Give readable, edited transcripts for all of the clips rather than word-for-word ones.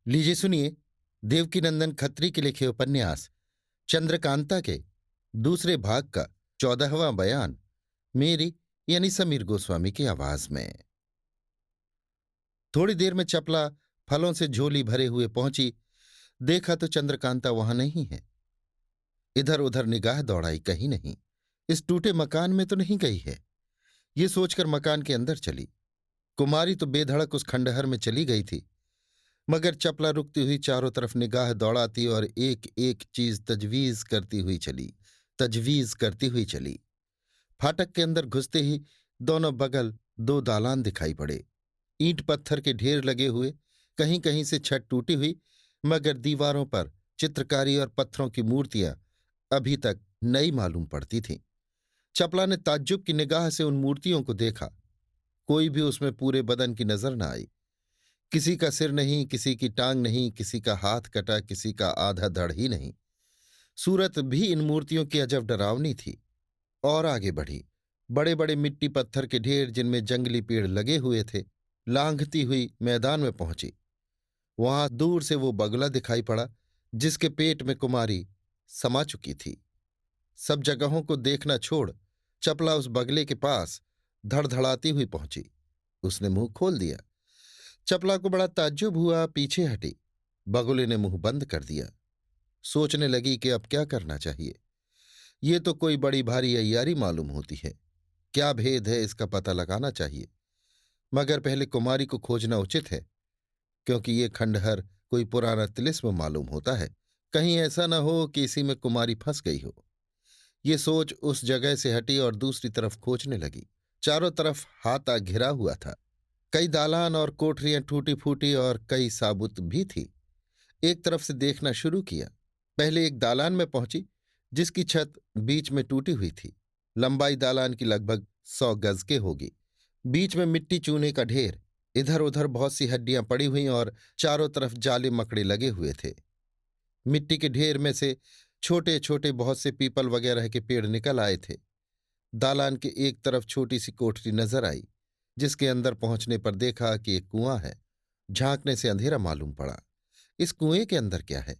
लीजिए सुनिए। देवकीनंदन खत्री के लिखे उपन्यास चंद्रकांता के दूसरे भाग का 14वां बयान मेरी यानी समीर गोस्वामी की आवाज में। थोड़ी देर में चपला फलों से झोली भरे हुए पहुंची। देखा तो चंद्रकांता वहां नहीं है। इधर उधर निगाह दौड़ाई, कहीं नहीं। इस टूटे मकान में तो नहीं गई है। ये सोचकर मकान के अंदर चली। कुमारी तो बेधड़क उस खंडहर में चली गई थी, मगर चपला रुकती हुई चारों तरफ निगाह दौड़ाती और एक एक चीज तजवीज करती हुई चली। फाटक के अंदर घुसते ही दोनों बगल दो दालान दिखाई पड़े। ईंट पत्थर के ढेर लगे हुए, कहीं कहीं से छत टूटी हुई, मगर दीवारों पर चित्रकारी और पत्थरों की मूर्तियां अभी तक नई मालूम पड़ती थीं। चपला ने ताज्जुब की निगाह से उन मूर्तियों को देखा। कोई भी उसमें पूरे बदन की नजर न आई। किसी का सिर नहीं, किसी की टांग नहीं, किसी का हाथ कटा, किसी का आधा धड़ ही नहीं। सूरत भी इन मूर्तियों की अजब डरावनी थी। और आगे बढ़ी। बड़े बड़े मिट्टी पत्थर के ढेर जिनमें जंगली पेड़ लगे हुए थे, लांघती हुई मैदान में पहुंची। वहां दूर से वो बगुला दिखाई पड़ा जिसके पेट में कुमारी समा चुकी थी। सब जगहों को देखना छोड़ चपला उस बगले के पास धड़धड़ाती हुई पहुंची। उसने मुंह खोल दिया। चपला को बड़ा ताज्जुब हुआ, पीछे हटी। बगुले ने मुंह बंद कर दिया। सोचने लगी कि अब क्या करना चाहिए। ये तो कोई बड़ी भारी अय्यारी मालूम होती है। क्या भेद है, इसका पता लगाना चाहिए। मगर पहले कुमारी को खोजना उचित है, क्योंकि ये खंडहर कोई पुराना तिलिस्म मालूम होता है। कहीं ऐसा न हो कि इसी में कुमारी फंस गई हो। ये सोच उस जगह से हटी और दूसरी तरफ खोजने लगी। चारों तरफ हाथा घिरा हुआ था। कई दालान और कोठरियां टूटी फूटी और कई साबुत भी थी। एक तरफ से देखना शुरू किया। पहले एक दालान में पहुंची जिसकी छत बीच में टूटी हुई थी। लंबाई दालान की लगभग 100 गज के होगी। बीच में मिट्टी चूने का ढेर। इधर उधर बहुत सी हड्डियां पड़ी हुई और चारों तरफ जाले मकड़े लगे हुए थे। मिट्टी के ढेर में से छोटे छोटे बहुत से पीपल वगैरह के पेड़ निकल आए थे। दालान के एक तरफ छोटी सी कोठरी नजर आई, जिसके अंदर पहुंचने पर देखा कि एक कुआं है। झांकने से अंधेरा मालूम पड़ा। इस कुएं के अंदर क्या है?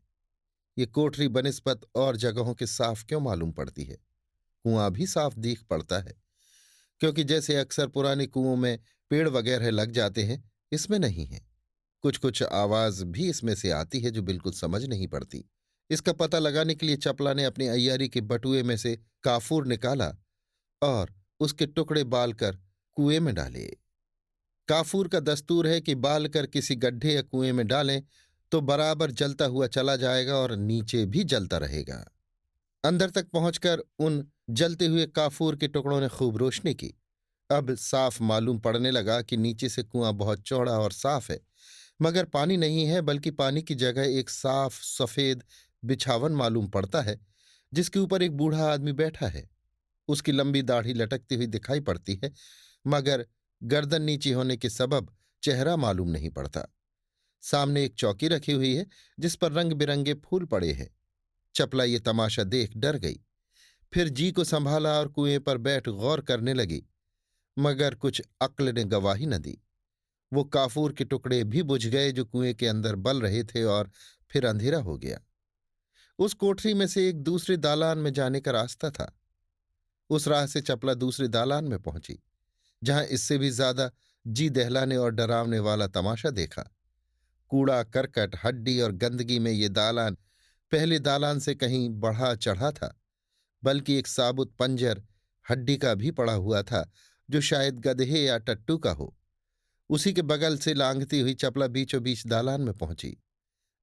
ये कोठरी बनिस्बत और जगहों के साफ क्यों मालूम पड़ती है? कुआं भी साफ दिख पड़ता है, क्योंकि जैसे अक्सर पुराने कुओं में पेड़ वगैरह लग जाते हैं, इसमें नहीं है। कुछ कुछ आवाज भी इसमें से आती है जो बिल्कुल समझ नहीं पड़ती। इसका पता लगाने के लिए चपला ने अपनी अय्यारी के बटुए में से काफूर निकाला और उसके टुकड़े बालकर कुएं में डाले। काफूर का दस्तूर है कि बालकर किसी गड्ढे या कुएं में डालें तो बराबर जलता हुआ चला जाएगा और नीचे भी जलता रहेगा। अंदर तक पहुंचकर उन जलते हुए काफूर के टुकड़ों ने खूब रोशनी की। अब साफ मालूम पड़ने लगा कि नीचे से कुआं बहुत चौड़ा और साफ है, मगर पानी नहीं है, बल्कि पानी की जगह एक साफ सफेद बिछावन मालूम पड़ता है, जिसके ऊपर एक बूढ़ा आदमी बैठा है। उसकी लंबी दाढ़ी लटकती हुई दिखाई पड़ती है, मगर गर्दन नीची होने के सबब चेहरा मालूम नहीं पड़ता। सामने एक चौकी रखी हुई है जिस पर रंग बिरंगे फूल पड़े हैं। चपला ये तमाशा देख डर गई। फिर जी को संभाला और कुएं पर बैठ गौर करने लगी, मगर कुछ अक्ल ने गवाही न दी। वो काफूर के टुकड़े भी बुझ गए जो कुएं के अंदर बल रहे थे, और फिर अंधेरा हो गया। उस कोठरी में से एक दूसरे दालान में जाने का रास्ता था। उस राह से चपला दूसरे दालान में पहुंची, जहां इससे भी ज्यादा जी दहलाने और डरावने वाला तमाशा देखा। कूड़ा करकट, हड्डी और गंदगी में ये दालान पहले दालान से कहीं बढ़ा चढ़ा था, बल्कि एक साबुत पंजर हड्डी का भी पड़ा हुआ था, जो शायद गधे या टट्टू का हो। उसी के बगल से लांघती हुई चपला बीचों बीच दालान में पहुंची।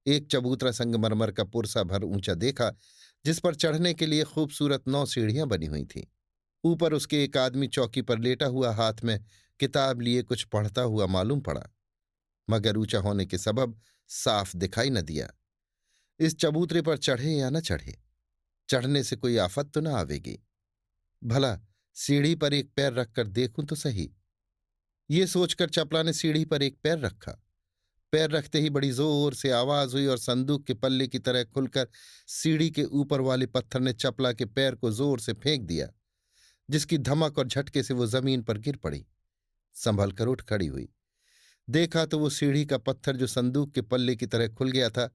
एक चबूतरा संगमरमर का पुरसा भर ऊंचा देखा, जिस पर चढ़ने के लिए खूबसूरत 9 सीढ़ियां बनी हुई थीं। ऊपर उसके एक आदमी चौकी पर लेटा हुआ हाथ में किताब लिए कुछ पढ़ता हुआ मालूम पड़ा, मगर ऊंचा होने के सबब साफ दिखाई न दिया। इस चबूतरे पर चढ़े या न चढ़े, चढ़ने से कोई आफत तो न आवेगी। भला सीढ़ी पर एक पैर रखकर देखूं तो सही। ये सोचकर चपला ने सीढ़ी पर एक पैर रखा। पैर रखते ही बड़ी जोर से आवाज हुई और संदूक के पल्ले की तरह खुलकर सीढ़ी के ऊपर वाले पत्थर ने चपला के पैर को जोर से फेंक दिया, जिसकी धमक और झटके से वो जमीन पर गिर पड़ी। संभल कर उठ खड़ी हुई। देखा तो वो सीढ़ी का पत्थर जो संदूक के पल्ले की तरह खुल गया था,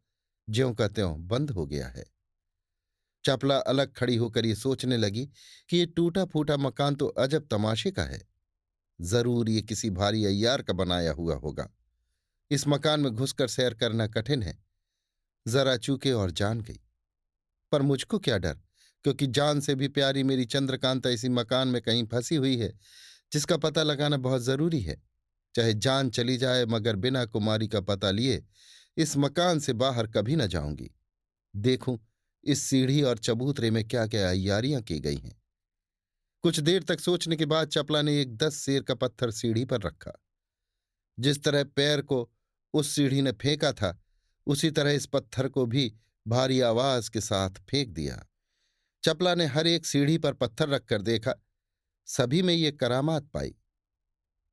ज्यों का त्यों बंद हो गया है। चपला अलग खड़ी होकर ये सोचने लगी कि ये टूटा फूटा मकान तो अजब तमाशे का है। जरूर ये किसी भारी अय्यार का बनाया हुआ होगा। इस मकान में घुसकर सैर करना कठिन है। जरा चूके और जान गई। पर मुझको क्या डर, क्योंकि जान से भी प्यारी मेरी चंद्रकांता इसी मकान में कहीं फंसी हुई है, जिसका पता लगाना बहुत जरूरी है। चाहे जान चली जाए, मगर बिना कुमारी का पता लिए इस मकान से बाहर कभी न जाऊंगी। देखूं इस सीढ़ी और चबूतरे में क्या क्या अय्यारियां की गई हैं। कुछ देर तक सोचने के बाद चपला ने एक 10 सेर का पत्थर सीढ़ी पर रखा। जिस तरह पैर को उस सीढ़ी ने फेंका था, उसी तरह इस पत्थर को भी भारी आवाज के साथ फेंक दिया। चपला ने हर एक सीढ़ी पर पत्थर रखकर देखा, सभी में ये करामात पाई।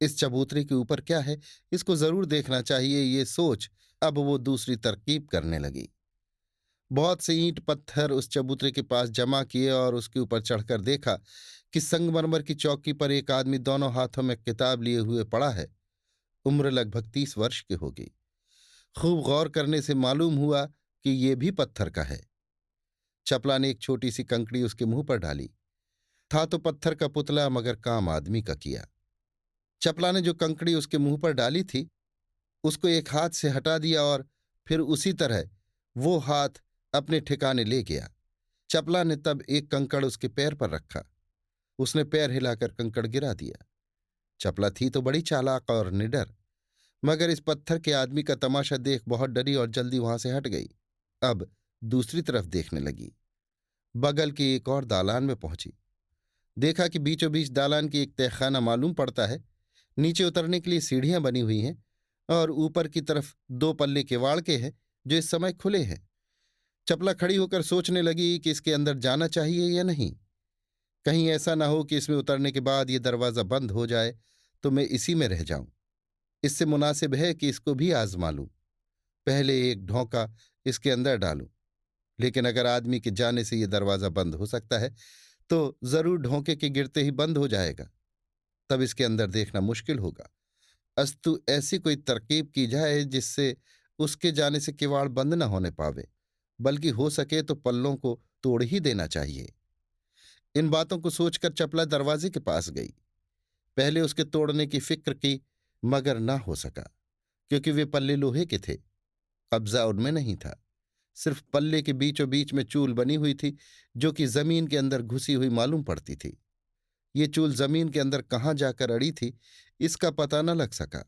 इस चबूतरे के ऊपर क्या है, इसको जरूर देखना चाहिए, ये सोच अब वो दूसरी तरकीब करने लगी। बहुत से ईंट पत्थर उस चबूतरे के पास जमा किए और उसके ऊपर चढ़कर देखा कि संगमरमर की चौकी पर एक आदमी दोनों हाथों में किताब लिए हुए पड़ा है। उम्र लगभग 30 वर्ष की होगी। खूब गौर करने से मालूम हुआ कि ये भी पत्थर का है। चपला ने एक छोटी सी कंकड़ी उसके मुंह पर डाली। था तो पत्थर का पुतला, मगर काम आदमी का किया। चपला ने जो कंकड़ी उसके मुंह पर डाली थी, उसको एक हाथ से हटा दिया और फिर उसी तरह वो हाथ अपने ठिकाने ले गया। चपला ने तब एक कंकड़ उसके पैर पर रखा। उसने पैर हिलाकर कंकड़ गिरा दिया। चपला थी तो बड़ी चालाक और निडर, मगर इस पत्थर के आदमी का तमाशा देख बहुत डरी और जल्दी वहां से हट गई। अब दूसरी तरफ देखने लगी। बगल के एक और दालान में पहुंची। देखा कि बीचों बीच दालान की एक तहखाना मालूम पड़ता है। नीचे उतरने के लिए सीढ़ियां बनी हुई हैं और ऊपर की तरफ 2 पल्ले किवाड़ के हैं, जो इस समय खुले हैं। चपला खड़ी होकर सोचने लगी कि इसके अंदर जाना चाहिए या नहीं। कहीं ऐसा ना हो कि इसमें उतरने के बाद ये दरवाज़ा बंद हो जाए तो मैं इसी में रह जाऊं। इससे मुनासिब है कि इसको भी आजमा लूं। पहले एक ढोंका इसके अंदर डालूं। लेकिन अगर आदमी के जाने से ये दरवाज़ा बंद हो सकता है, तो जरूर ढोंके के गिरते ही बंद हो जाएगा। तब इसके अंदर देखना मुश्किल होगा। अस्तु ऐसी कोई तरकीब की जाए जिससे उसके जाने से किवाड़ बंद न होने पावे, बल्कि हो सके तो पल्लों को तोड़ ही देना चाहिए। इन बातों को सोचकर चपला दरवाजे के पास गई। पहले उसके तोड़ने की फिक्र की, मगर ना हो सका, क्योंकि वे पल्ले लोहे के थे। कब्जा उनमें नहीं था। सिर्फ पल्ले के बीचों बीच में चूल बनी हुई थी, जो कि जमीन के अंदर घुसी हुई मालूम पड़ती थी। ये चूल जमीन के अंदर कहाँ जाकर अड़ी थी, इसका पता न लग सका।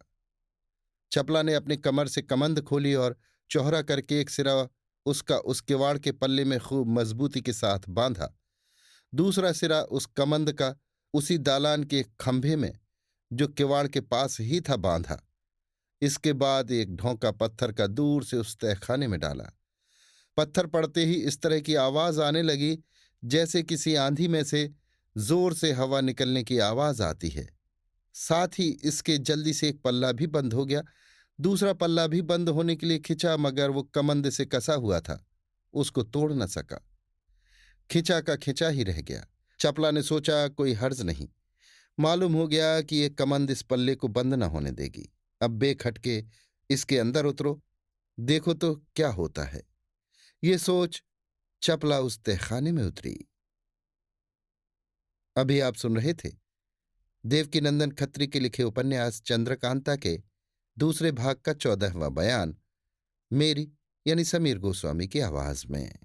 चपला ने अपनी कमर से कमंद खोली और चौहरा करके एक सिरा उसका उस किवाड़ के पल्ले में खूब मजबूती के साथ बांधा। दूसरा सिरा उस कमंद का उसी दालान के एक खंभे में, जो किवाड़ के पास ही था, बांधा। इसके बाद एक ढोंका पत्थर का दूर से उस तहखाने में डाला। पत्थर पड़ते ही इस तरह की आवाज आने लगी जैसे किसी आंधी में से जोर से हवा निकलने की आवाज आती है। साथ ही इसके जल्दी से एक पल्ला भी बंद हो गया। दूसरा पल्ला भी बंद होने के लिए खिंचा, मगर वो कमंद से कसा हुआ था, उसको तोड़ न सका। खिंचा का खिंचा ही रह गया। चपला ने सोचा कोई हर्ज नहीं। मालूम हो गया कि ये कमंद इस पल्ले को बंद न होने देगी। अब बेखटके इसके अंदर उतरो, देखो तो क्या होता है। ये सोच चपला उस तहखाने में उतरी। अभी आप सुन रहे थे देवकीनंदन खत्री के लिखे उपन्यास चंद्रकांता के दूसरे भाग का 14वां बयान, मेरी यानी समीर गोस्वामी की आवाज में।